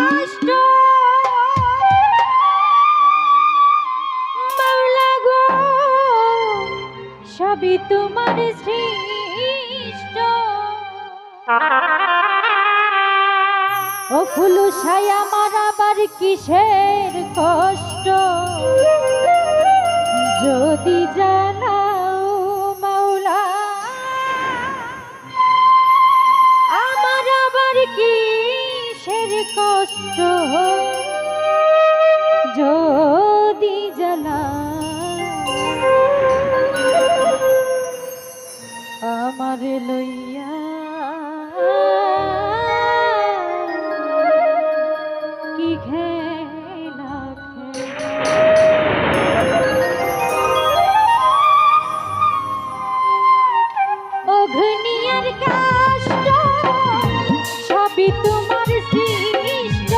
কষ্ট মাওলা গো সবই তোমার সৃষ্ট ও ফুলুসাই আমার আবার কিসের কষ্ট যদি জানাও মাওলা আমার আবার কিসের কষ্ট যদি জানাও আমার লইয়া কি খেলা অগ্নিয়ার কাষ্ট সবই তোমার সৃষ্ট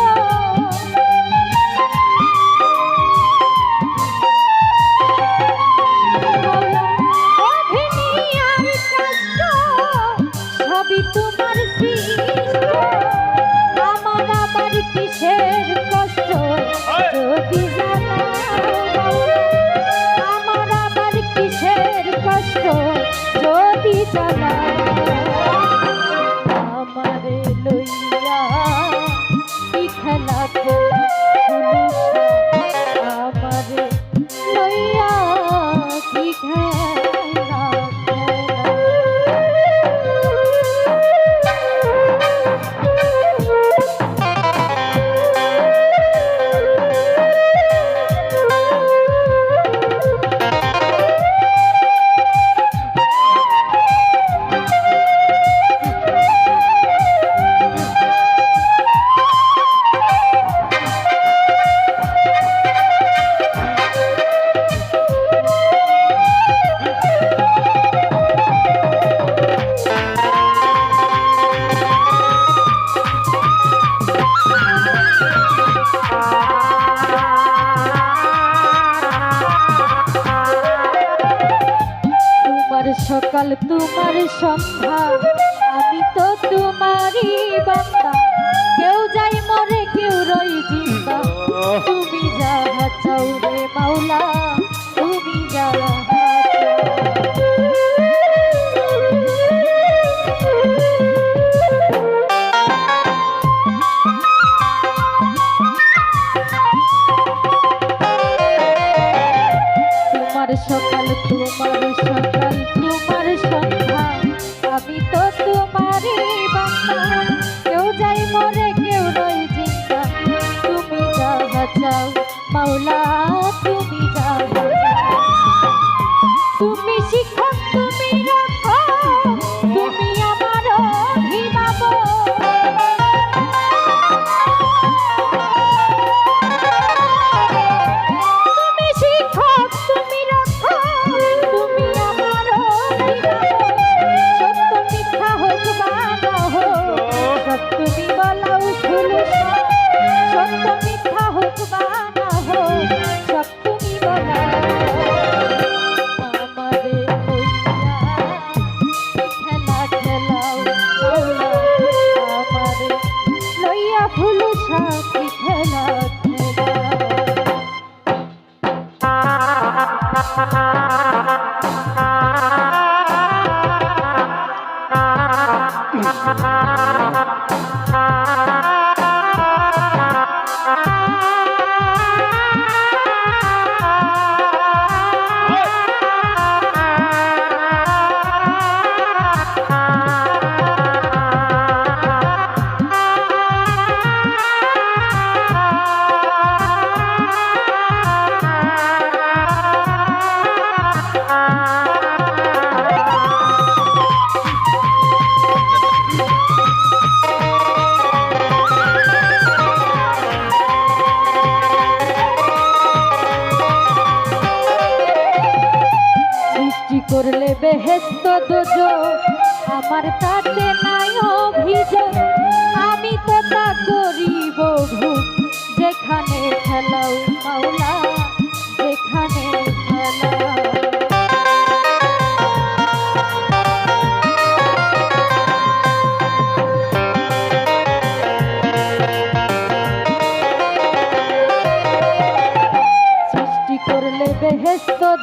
অগ্নিয়ার কাষ্ট সবই তোমার সৃষ্ট আমার আবার কিসের কষ্ট যদি জানাও আমার আবার কিসের কষ্ট যদি জানাও আমারে লইয়া কি খেলা আমারে লইয়া কি খেলা সকাল তোমার সন্ধ্যা আমি তো তোমারই বান্দা কেউ যাই মরে কেউ রই জিন্দা তুমি যাহা চাও রে মাওলা তুমি যাহা তোমার সকাল তোমার সকাল তোমার সন্ধ্যা আমি তো তোমারই বান্দা কেউ যাই মরে কেউ রই জিন্দা তুমি যাহা চাও মাওলা তুমি যাহা চাও তুমি শিক্ষক তুমি রাখো তুমি আমার অভিভাবক তুমি বলাও ফুলুসা সত্য মিথ্যা হোক বা না হোক সব তুমি বলাও আমারে লইয়া খেলা খেলাও আমারে লইয়া ফুলুসা কি খেলা করলে বেহেস্ত দোজখ আমার তাতে নাই অভিযোগ আমি তো তা করিব ভোগ যেখানে খেলাও মাওলা যেখানে খেলাও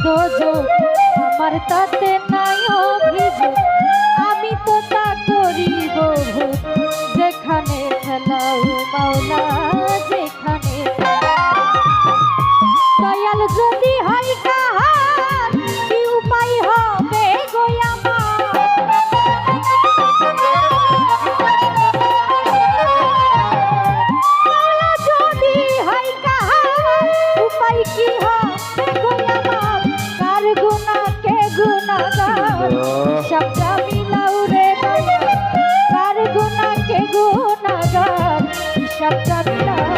দোজো আমার তাতে নাই অভিযোগ আমি তো তা করিব ভূত যেখানে ফেলাও মাওলা যেখানে দয়াল যদি হয় কাহার কি উপায় হবে গো মাওলা যদি হয় কাহার উপায় কি হবে গো কার গুনাহ কে গুনাহগার হিসাবটা মিলাও রে দয়াল কার গুনাহ কে গুনাহগার হিসাবটা মিলাও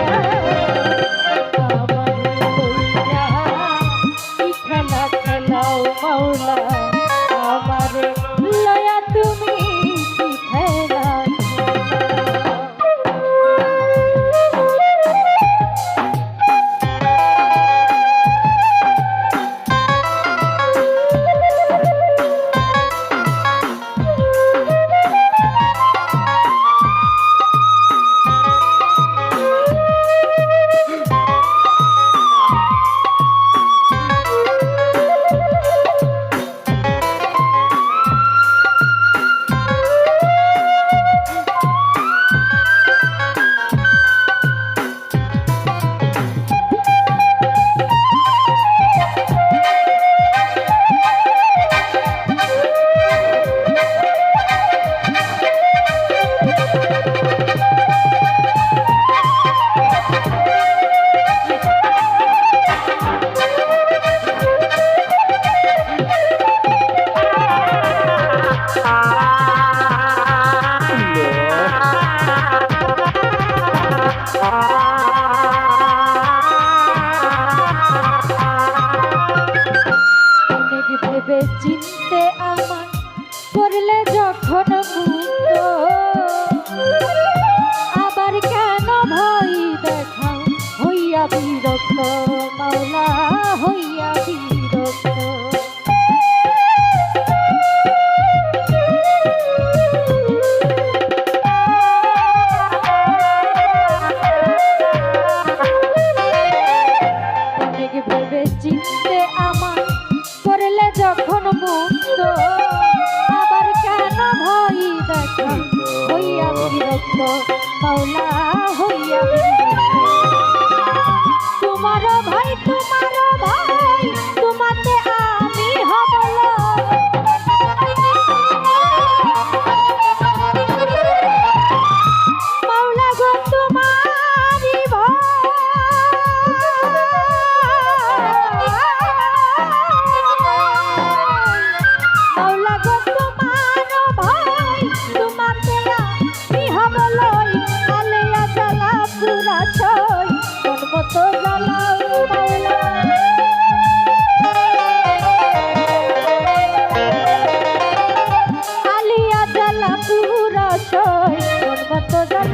মাওলা আমারে লয়া তুমি কি খেলা ভেবে চিনতে আমার করলে যখন মুক্ত আবার কেন ভয় দেখাও হইয়া বিরক্ত মাওলা হইয়া বিরক্ত অনেক ভেবে চিনতে আমার করলে যখন মুক্ত আবার কেন ভয় দেখা হইয়া বিরক্ত মাওলা হইয়া বিরক্ত তোমারও ভাই তোমাতে আমি হব মাওলা গো তোমারি Because